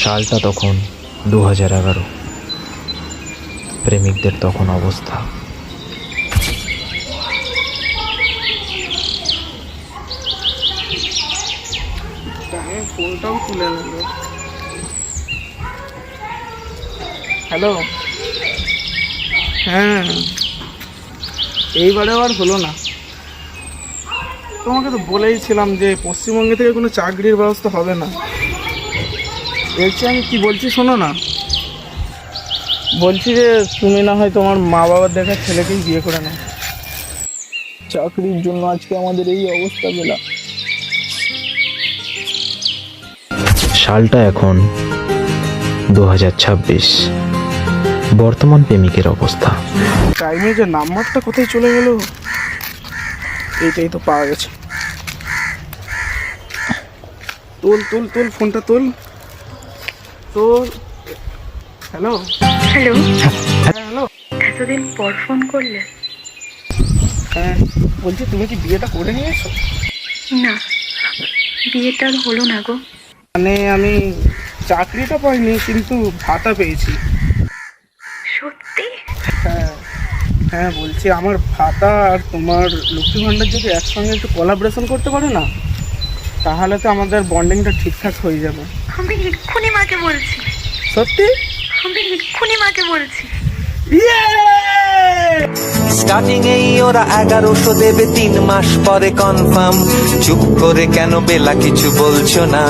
সালটা তখন 2011। প্রেমিকদের তখন অবস্থা। ফোনটাও তুলে নিল। হ্যালো, হ্যাঁ, এইবারে আর হলো না। তোমাকে তো বলেইছিলাম যে পশ্চিমবঙ্গে থেকে কোনো চাকরির ব্যবস্থা হবে না। দেখছি আমি কি বলছি, শোনো না। বলছি যে তুমি না হয় তোমার মা বাবার দেখা ছেলেকেই বিয়ে করে নাও। চাকরির জন্য আজকে আমাদের এই অবস্থা বেলা। সালটা এখন 2026। বর্তমান প্রেমিকের অবস্থা। টাইমে যে নাম্বারটা কোথায় চলে গেল, এইটাই তো পাওয়া গেছে। তোল তোল তোল, ফোনটা তোল তোল। হ্যালো হ্যালো, হ্যালো, এতদিন পর ফোন করলে? হ্যাঁ বলছি, তুমি কি বিয়েটা করে নিয়েছো? না, বিয়েটা আর হলো না গো। মানে আমি চাকরিটা পাইনি, কিন্তু ভাতা পেয়েছি। সত্যি? হ্যাঁ হ্যাঁ, বলছি আমার ভাতা আর তোমার লক্ষ্মী ভাণ্ডার যদি একসঙ্গে একটু কোলাবোরেশন করতে পারে না, তাহলে তো আমাদের বন্ডিংটা ঠিকঠাক হয়ে যাবে। আমি এক্ষুনি মাকে বলছি। সত্যি? আমি এক্ষুনি মাকে বলছি। স্টার্টিং এই ওরা 1100 দেবে 3 মাস পরে কনফার্ম। চুপ করে কেন বেলা কিছু বলছো না?